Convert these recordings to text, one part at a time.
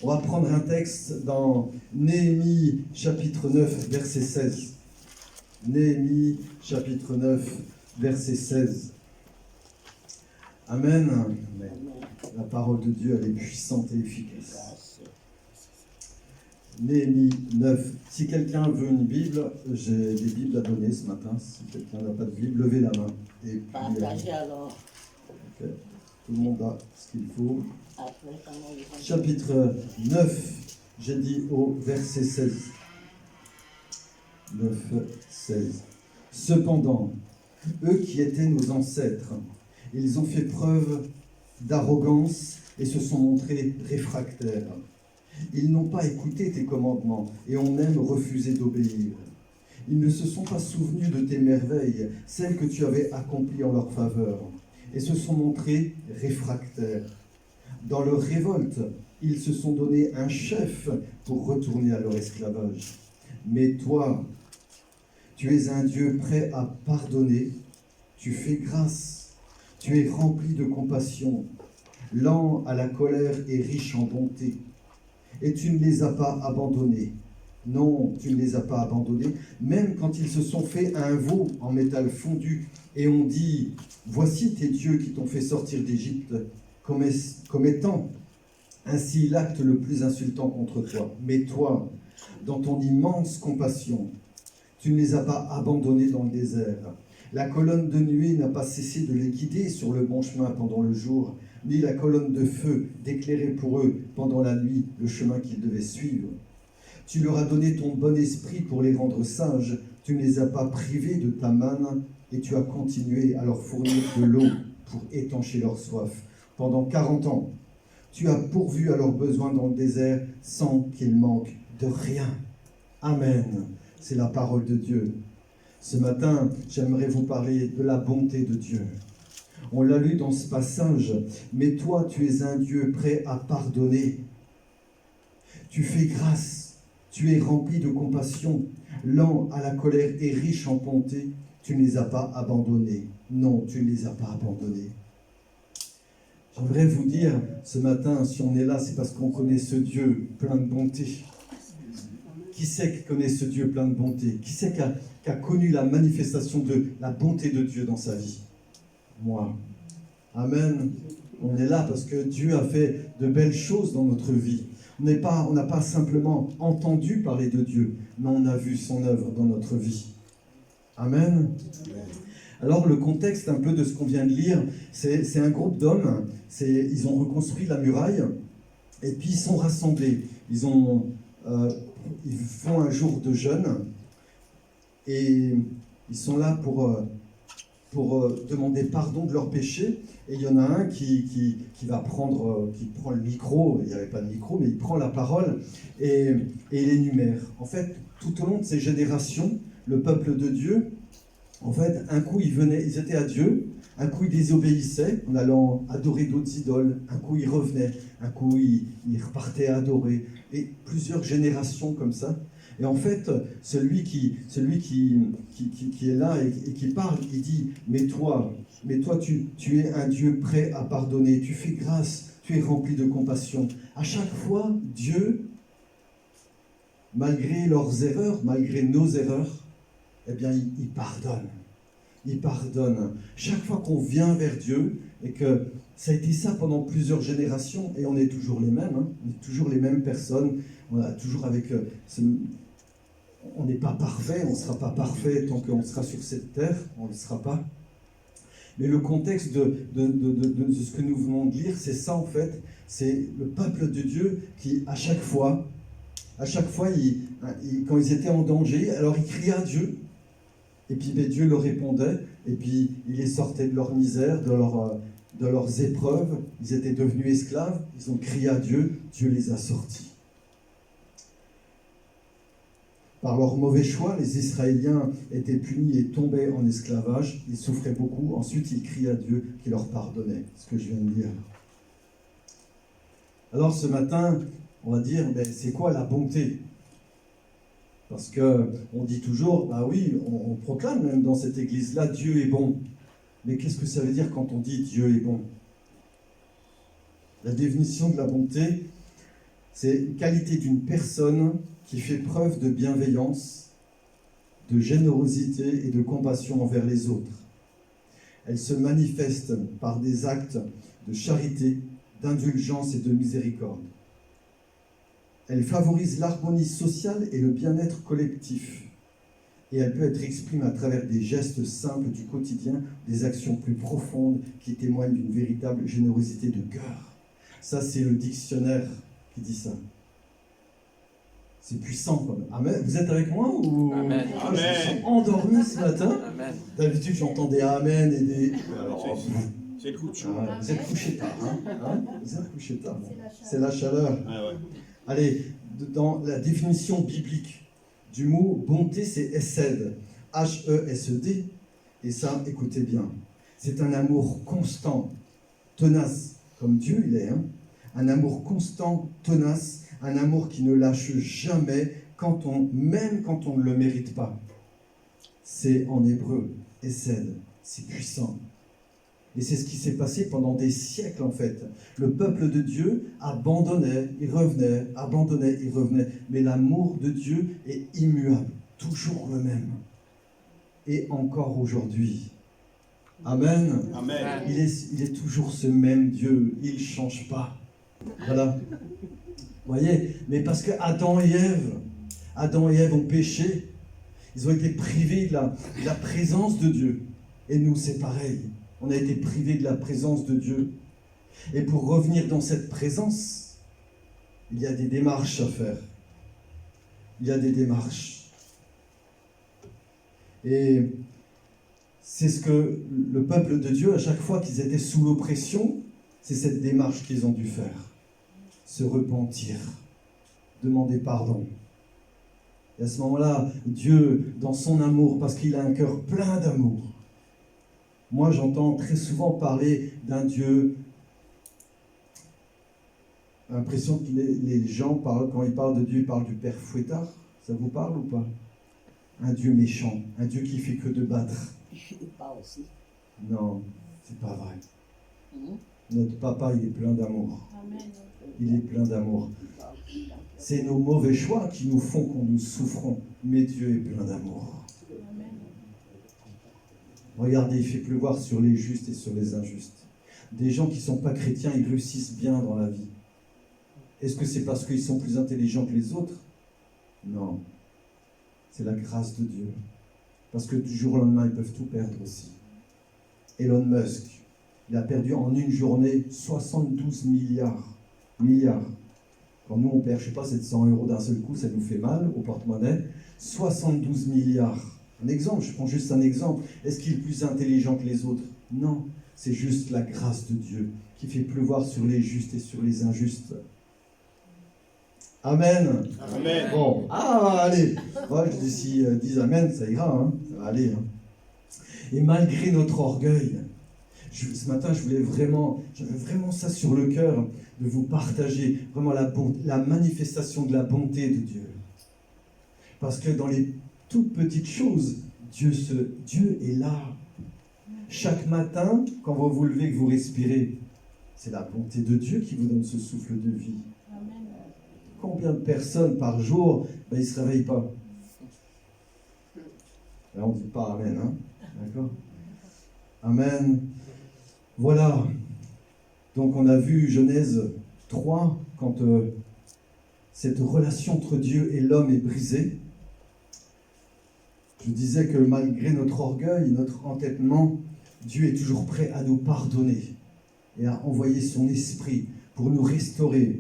on va prendre un texte dans Néhémie chapitre 9, verset 16. Néhémie chapitre 9, verset 16. Amen. Amen. La parole de Dieu, elle est puissante et efficace. Néhémie 9. Si quelqu'un veut une Bible, j'ai des Bibles à donner ce matin. Si quelqu'un n'a pas de Bible, levez la main. Et puis, partagez alors. Okay. Tout le monde a ce qu'il faut. Chapitre 9, j'ai dit au verset 16. 9, 16. Cependant, eux qui étaient nos ancêtres, ils ont fait preuve d'arrogance et se sont montrés réfractaires. Ils n'ont pas écouté tes commandements et ont même refusé d'obéir. Ils ne se sont pas souvenus de tes merveilles, celles que tu avais accomplies en leur faveur, et se sont montrés réfractaires. Dans leur révolte, ils se sont donné un chef pour retourner à leur esclavage. Mais toi, tu es un Dieu prêt à pardonner, tu fais grâce, tu es rempli de compassion, lent à la colère et riche en bonté. Et tu ne les as pas abandonnés. Non, tu ne les as pas abandonnés, même quand ils se sont fait un veau en métal fondu et ont dit « Voici tes dieux qui t'ont fait sortir d'Égypte comme étant ainsi l'acte le plus insultant contre toi. Mais toi, dans ton immense compassion, tu ne les as pas abandonnés dans le désert. La colonne de nuée n'a pas cessé de les guider sur le bon chemin pendant le jour, ni la colonne de feu d'éclairer pour eux pendant la nuit le chemin qu'ils devaient suivre. Tu leur as donné ton bon esprit pour les rendre sages, tu ne les as pas privés de ta manne, et tu as continué à leur fournir de l'eau pour étancher leur soif. Pendant 40 ans, tu as pourvu à leurs besoins dans le désert sans qu'ils manquent de rien. Amen. C'est la parole de Dieu. Ce matin, j'aimerais vous parler de la bonté de Dieu. On l'a lu dans ce passage, mais toi, tu es un Dieu prêt à pardonner. Tu fais grâce, tu es rempli de compassion, lent à la colère et riche en bonté. Tu ne les as pas abandonnés. Non, tu ne les as pas abandonnés. J'aimerais vous dire, ce matin, si on est là, c'est parce qu'on connaît ce Dieu plein de bonté. Qui c'est qui connaît ce Dieu plein de bonté? Qui c'est qui a connu la manifestation de la bonté de Dieu dans sa vie? Moi. Amen. On est là parce que Dieu a fait de belles choses dans notre vie. On n'a pas simplement entendu parler de Dieu, mais on a vu son œuvre dans notre vie. Amen. Alors le contexte un peu de ce qu'on vient de lire, c'est un groupe d'hommes, ils ont reconstruit la muraille, et puis ils sont rassemblés. Ils font un jour de jeûne, et ils sont là pour demander pardon de leurs péchés. Et il y en a un qui prend le micro, il n'y avait pas de micro, mais il prend la parole et il énumère. En fait, tout au long de ces générations, le peuple de Dieu, en fait, un coup ils étaient à Dieu, un coup ils désobéissaient en allant adorer d'autres idoles, un coup ils revenaient, un coup ils repartaient à adorer, et plusieurs générations comme ça. Et en fait, celui qui est là et qui parle, il dit « Mais toi, tu es un Dieu prêt à pardonner, tu fais grâce, tu es rempli de compassion. » À chaque fois, Dieu, malgré leurs erreurs, malgré nos erreurs, eh bien, il pardonne. Il pardonne. Chaque fois qu'on vient vers Dieu, et que ça a été ça pendant plusieurs générations, et on est toujours les mêmes, on est toujours les mêmes personnes, on a toujours avec... on n'est pas parfait, on ne sera pas parfait tant qu'on sera sur cette terre, on ne le sera pas. Mais le contexte de ce que nous venons de lire, c'est ça en fait, c'est le peuple de Dieu qui, à chaque fois, quand ils étaient en danger, alors ils criaient à Dieu, et puis Dieu leur répondait, et puis il les sortait de leur misère, de leurs épreuves. Ils étaient devenus esclaves, ils ont crié à Dieu, Dieu les a sortis. Par leur mauvais choix, les Israéliens étaient punis et tombaient en esclavage. Ils souffraient beaucoup. Ensuite, ils criaient à Dieu qui leur pardonnait. Ce que je viens de dire. Alors ce matin, on va dire, c'est quoi la bonté? Parce qu'on dit toujours, bah oui, on proclame même dans cette église-là, Dieu est bon. Mais qu'est-ce que ça veut dire quand on dit Dieu est bon? La définition de la bonté, C'est une qualité d'une personne qui fait preuve de bienveillance, de générosité et de compassion envers les autres. Elle se manifeste par des actes de charité, d'indulgence et de miséricorde. Elle favorise l'harmonie sociale et le bien-être collectif. Et elle peut être exprimée à travers des gestes simples du quotidien, des actions plus profondes qui témoignent d'une véritable générosité de cœur. Ça, c'est le dictionnaire qui dit ça. C'est puissant, quoi. Amen. Vous êtes avec moi ou... Amen. Ah, je me sens endormi ce matin. Amen. D'habitude, j'entends des amen et des... C'est le coup de chaud. Vous êtes couché tard, hein? Vous êtes couché tard. C'est la chaleur. Ah ouais. Allez, dans la définition biblique du mot bonté, c'est Hesed, H-E-S-E-D. Et ça, écoutez bien, c'est un amour constant, tenace, comme Dieu il est, hein? Un amour constant, tenace, un amour qui ne lâche jamais, même quand on ne le mérite pas. C'est en hébreu, Hesed, c'est puissant. Et c'est ce qui s'est passé pendant des siècles en fait. Le peuple de Dieu abandonnait, il revenait, abandonnait, il revenait. Mais l'amour de Dieu est immuable, toujours le même. Et encore aujourd'hui. Amen. Amen. Il est toujours ce même Dieu, il ne change pas. Voilà. Vous voyez, mais parce que Adam et Ève ont péché, ils ont été privés de la présence de Dieu. Et nous, c'est pareil. On a été privés de la présence de Dieu. Et pour revenir dans cette présence, il y a des démarches à faire. Il y a des démarches. Et c'est ce que le peuple de Dieu, à chaque fois qu'ils étaient sous l'oppression, c'est cette démarche qu'ils ont dû faire. Se repentir, demander pardon. Et à ce moment-là, Dieu, dans son amour, parce qu'il a un cœur plein d'amour, moi, j'entends très souvent parler d'un Dieu. J'ai l'impression que les gens, quand ils parlent de Dieu, ils parlent du Père Fouettard. Ça vous parle ou pas? Un Dieu méchant, un Dieu qui fait que de battre. Pas aussi. Non, c'est pas vrai. Notre papa, il est plein d'amour. Il est plein d'amour. C'est nos mauvais choix qui nous font qu'on nous souffrons. Mais Dieu est plein d'amour. Regardez, il fait pleuvoir sur les justes et sur les injustes. Des gens qui ne sont pas chrétiens, ils réussissent bien dans la vie. Est-ce que c'est parce qu'ils sont plus intelligents que les autres? Non. C'est la grâce de Dieu. Parce que du jour au lendemain, ils peuvent tout perdre aussi. Elon Musk, il a perdu en une journée 72 milliards. Quand nous, on perd, je ne sais pas, 700 € d'un seul coup, ça nous fait mal au porte-monnaie. 72 milliards. Un exemple, je prends juste un exemple. Est-ce qu'il est plus intelligent que les autres? Non, c'est juste la grâce de Dieu qui fait pleuvoir sur les justes et sur les injustes. Amen. Amen. Bon, allez. Ouais, je dis, si disent Amen, ça ira, hein. Ça va aller. Hein. Et malgré notre orgueil, ce matin, j'avais vraiment ça sur le cœur, de vous partager vraiment la manifestation de la bonté de Dieu. Parce que dans les toutes petites choses, Dieu est là. Chaque matin, quand vous vous levez, que vous respirez, c'est la bonté de Dieu qui vous donne ce souffle de vie. Amen. Combien de personnes par jour, ils ne se réveillent pas? Là, on ne dit pas Amen, hein? D'accord? Amen. Voilà. Donc, on a vu Genèse 3, quand cette relation entre Dieu et l'homme est brisée. Je disais que malgré notre orgueil, notre entêtement, Dieu est toujours prêt à nous pardonner et à envoyer son esprit pour nous restaurer,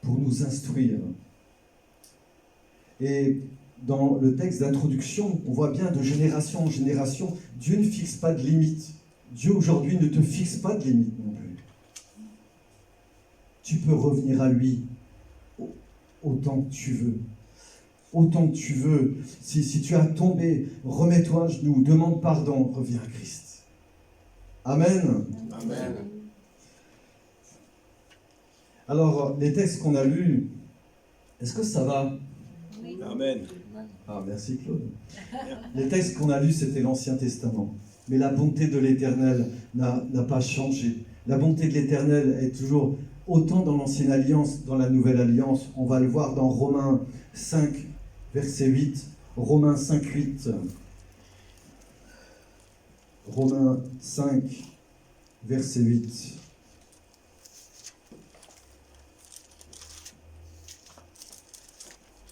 pour nous instruire. Et dans le texte d'introduction, on voit bien de génération en génération, Dieu ne fixe pas de limites. Dieu aujourd'hui ne te fixe pas de limites non plus. Tu peux revenir à lui autant que tu veux. Autant que tu veux. Si tu as tombé, remets-toi à genoux, demande pardon, reviens à Christ. Amen. Amen. Alors, les textes qu'on a lus, est-ce que ça va? Amen. Ah, merci Claude. Les textes qu'on a lus, c'était l'Ancien Testament. Mais la bonté de l'Éternel n'a pas changé. La bonté de l'Éternel est toujours autant dans l'Ancienne Alliance, dans la Nouvelle Alliance. On va le voir dans Romains 5, verset 8. Romains 5, 8. Romains 5, verset 8.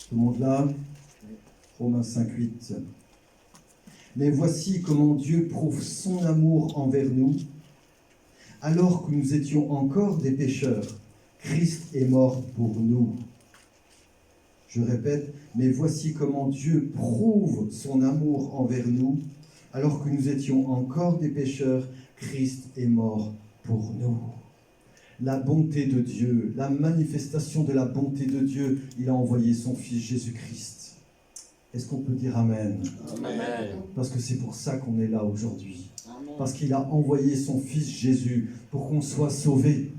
Tout le monde là? Romains 5, 8. Mais voici comment Dieu prouve son amour envers nous. Alors que nous étions encore des pécheurs, Christ est mort pour nous. Je répète, mais voici comment Dieu prouve son amour envers nous. Alors que nous étions encore des pécheurs, Christ est mort pour nous. La bonté de Dieu, la manifestation de la bonté de Dieu, il a envoyé son Fils Jésus-Christ. Est-ce qu'on peut dire Amen? Amen. Parce que c'est pour ça qu'on est là aujourd'hui. Parce qu'il a envoyé son Fils Jésus pour qu'on soit sauvés,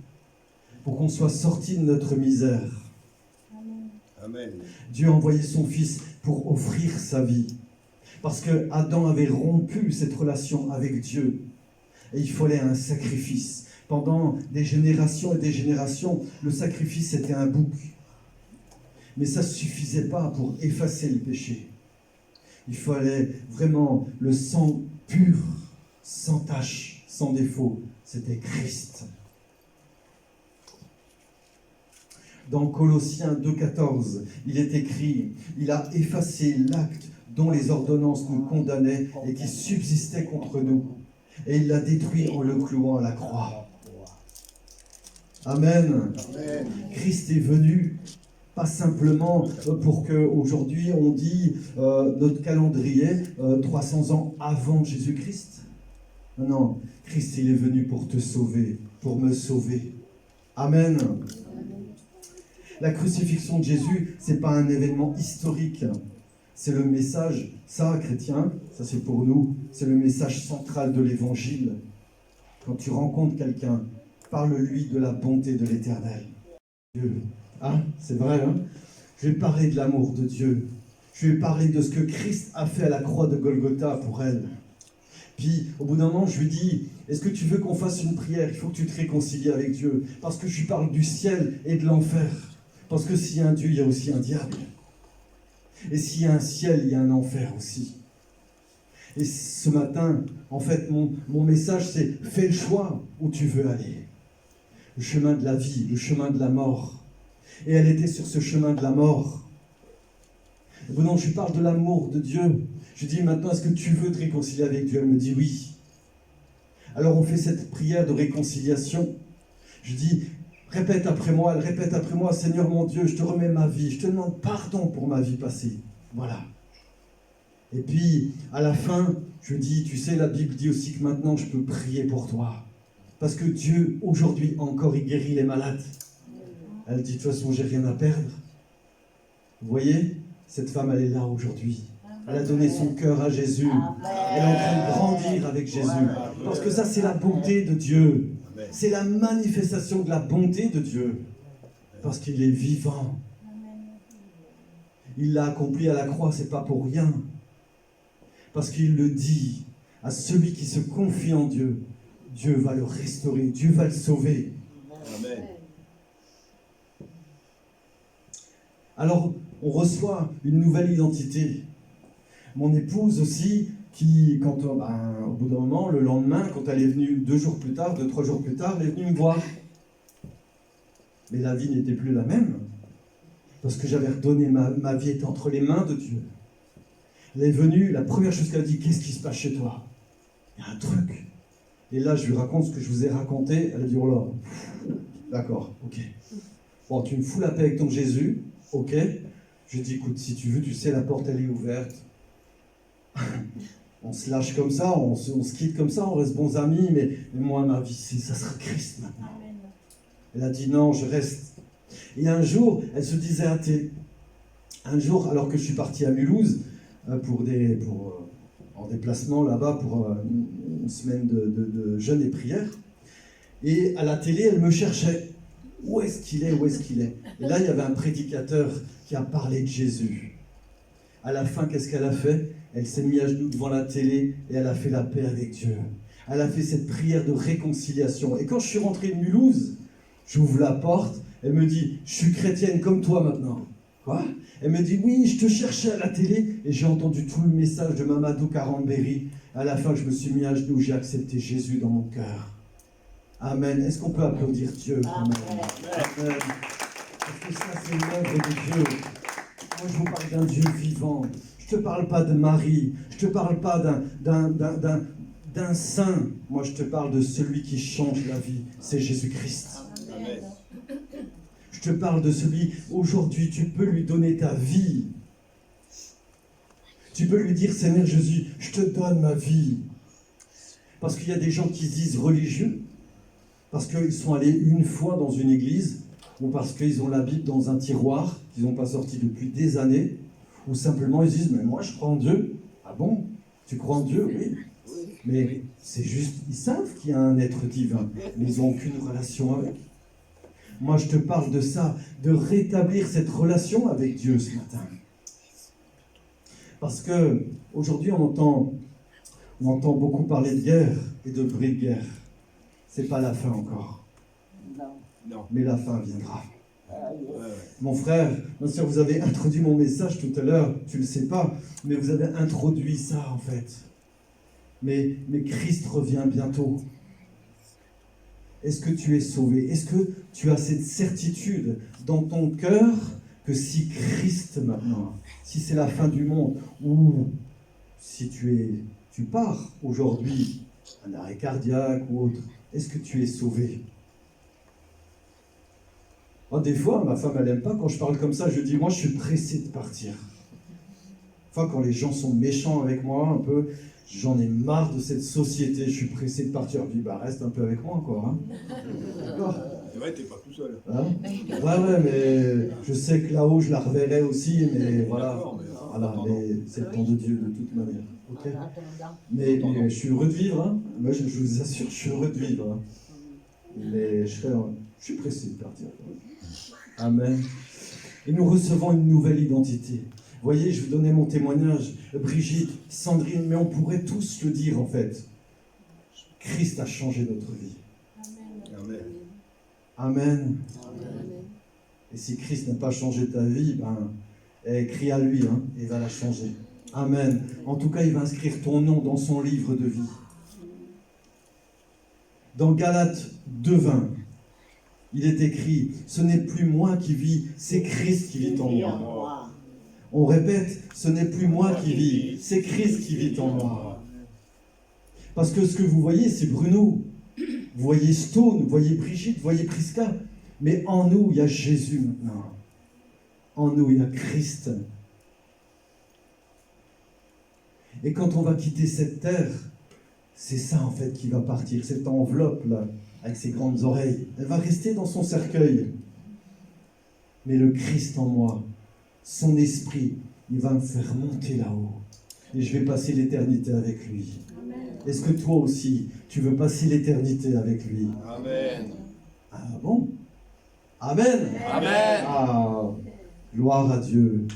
pour qu'on soit sortis de notre misère. Amen. Dieu a envoyé son Fils pour offrir sa vie. Parce que Adam avait rompu cette relation avec Dieu. Et il fallait un sacrifice. Pendant des générations et des générations, le sacrifice était un bouc. Mais ça ne suffisait pas pour effacer le péché. Il fallait vraiment le sang pur, sans tache, sans défaut. C'était Christ. Dans Colossiens 2,14, il est écrit « Il a effacé l'acte dont les ordonnances nous condamnaient et qui subsistait contre nous. Et il l'a détruit en le clouant à la croix. » Amen. Amen. Christ est venu, pas simplement pour qu'aujourd'hui on dit notre calendrier 300 ans avant Jésus-Christ. Non, Christ il est venu pour te sauver, pour me sauver. Amen. La crucifixion de Jésus, ce n'est pas un événement historique. C'est le message, ça, chrétien, ça c'est pour nous, c'est le message central de l'évangile. Quand tu rencontres quelqu'un, parle-lui de la bonté de l'Éternel. Dieu. Ah, c'est vrai, hein? Je vais parler de l'amour de Dieu. Je vais parler de ce que Christ a fait à la croix de Golgotha pour elle. Puis, au bout d'un moment, je lui dis, est-ce que tu veux qu'on fasse une prière? Il faut que tu te réconcilies avec Dieu. Parce que je lui parle du ciel et de l'enfer. Parce que s'il y a un Dieu, il y a aussi un diable. Et s'il y a un ciel, il y a un enfer aussi. Et ce matin, en fait, mon message, c'est fais le choix où tu veux aller. Le chemin de la vie, le chemin de la mort. Et elle était sur ce chemin de la mort. Et bon, non, je lui parle de l'amour de Dieu. Je lui dis maintenant, est-ce que tu veux te réconcilier avec Dieu? Elle me dit oui. Alors on fait cette prière de réconciliation. Je dis, répète après moi, elle répète après moi, Seigneur mon Dieu, je te remets ma vie, je te demande pardon pour ma vie passée. Voilà. Et puis, à la fin, je dis, tu sais, la Bible dit aussi que maintenant je peux prier pour toi. Parce que Dieu, aujourd'hui encore, il guérit les malades. Elle dit, de toute façon, j'ai rien à perdre. Vous voyez, cette femme, elle est là aujourd'hui. Elle a donné son cœur à Jésus. Elle est en train de grandir avec Jésus. Parce que ça, c'est la bonté de Dieu. C'est la manifestation de la bonté de Dieu. Parce qu'il est vivant. Il l'a accompli à la croix, c'est pas pour rien. Parce qu'il le dit à celui qui se confie en Dieu, Dieu va le restaurer, Dieu va le sauver. Amen. Alors, on reçoit une nouvelle identité. Mon épouse aussi, qui, au bout d'un moment, le lendemain, quand elle est venue 2 jours plus tard, 2-3 jours plus tard, elle est venue me voir. Mais la vie n'était plus la même, parce que j'avais redonné ma vie était entre les mains de Dieu. Elle est venue, la première chose qu'elle a dit, qu'est-ce qui se passe chez toi? Il y a un truc. Et là, je lui raconte ce que je vous ai raconté. Elle a dit, oh là, d'accord, ok. Bon, tu me fous la paix avec ton Jésus, ok. Je lui ai dit, écoute, si tu veux, tu sais, la porte, elle est ouverte. On se lâche comme ça, on se quitte comme ça, on reste bons amis, mais moi, ma vie, ça sera Christ maintenant. Elle a dit, non, je reste. Et un jour, elle se disait athée. Un jour, alors que je suis parti à Mulhouse, en déplacement là-bas pour une semaine de jeûne et prière. Et à la télé, elle me cherchait. Où est-ce qu'il est? Où est-ce qu'il est? Et là, il y avait un prédicateur qui a parlé de Jésus. À la fin, qu'est-ce qu'elle a fait? Elle s'est mise à genoux devant la télé et elle a fait la paix avec Dieu. Elle a fait cette prière de réconciliation. Et quand je suis rentré de Mulhouse, J'ouvre la porte, elle me dit, je suis chrétienne comme toi maintenant. Quoi? Elle me dit, oui, je te cherchais à la télé, et j'ai entendu tout le message de Mamadou Karambéry. À la fin, je me suis mis à genoux, j'ai accepté Jésus dans mon cœur. Amen. Est-ce qu'on peut applaudir Dieu? Amen. Amen. Parce que ça, c'est l'œuvre de Dieu. Moi, je vous parle d'un Dieu vivant. Je ne te parle pas de Marie. Je ne te parle pas d'un saint. Moi, je te parle de celui qui change la vie. C'est Jésus-Christ. Amen. Je te parle de celui, aujourd'hui, tu peux lui donner ta vie. Tu peux lui dire, Seigneur Jésus, je te donne ma vie. Parce qu'il y a des gens qui se disent religieux, parce qu'ils sont allés une fois dans une église, ou parce qu'ils ont la Bible dans un tiroir, qu'ils n'ont pas sorti depuis des années, ou simplement ils disent, mais moi je crois en Dieu. Ah bon? Tu crois en Dieu? Oui. Mais c'est juste, ils savent qu'il y a un être divin, mais ils n'ont aucune relation avec. Moi je te parle de ça, de rétablir cette relation avec Dieu ce matin. Parce que aujourd'hui on entend beaucoup parler de guerre et de bruit de guerre. C'est pas la fin encore. Non. Mais la fin viendra. Mon frère, ma soeur, vous avez introduit mon message tout à l'heure, tu ne le sais pas, mais vous avez introduit ça en fait. Mais Christ revient bientôt. Est-ce que tu es sauvé? Est-ce que tu as cette certitude dans ton cœur que si Christ maintenant, si c'est la fin du monde, ou si tu pars aujourd'hui, un arrêt cardiaque ou autre, est-ce que tu es sauvé? Moi, des fois, ma femme, elle n'aime pas quand je parle comme ça. Je dis, moi, je suis pressé de partir. Enfin, quand les gens sont méchants avec moi, un peu, j'en ai marre de cette société, je suis pressé de partir. Je dis, bah, reste un peu avec moi encore. Hein. D'accord? C'est vrai, t'es pas tout seul. Hein? Ouais, mais je sais que là-haut, je la reverrai aussi, mais voilà. Voilà, mais c'est le temps de Dieu de toute manière. Okay? Mais je suis heureux de vivre. Hein. Moi, je vous assure, je suis heureux de vivre. Hein. Mais je suis pressé de partir. Amen. Et nous recevons une nouvelle identité. Vous voyez, je vous donnais mon témoignage. Brigitte, Sandrine, mais on pourrait tous le dire en fait. Christ a changé notre vie. Amen. Amen. Et si Christ n'a pas changé ta vie, crie à lui, hein, et il va la changer. Amen. En tout cas, il va inscrire ton nom dans son livre de vie. Dans Galates 2:20, il est écrit, ce n'est plus moi qui vis, c'est Christ qui vit en moi. On répète, ce n'est plus moi qui vis, c'est Christ qui vit en moi. Parce que ce que vous voyez, c'est Bruno. Vous voyez Stone, vous voyez Brigitte, vous voyez Priska. Mais en nous, il y a Jésus maintenant. En nous, il y a Christ. Et quand on va quitter cette terre, c'est ça en fait qui va partir, cette enveloppe là, avec ses grandes oreilles. Elle va rester dans son cercueil. Mais le Christ en moi, son esprit, il va me faire monter là-haut. Et je vais passer l'éternité avec lui. Amen. Est-ce que toi aussi, tu veux passer l'éternité avec lui? Amen. Ah bon? Amen. Amen. Ah, gloire à Dieu.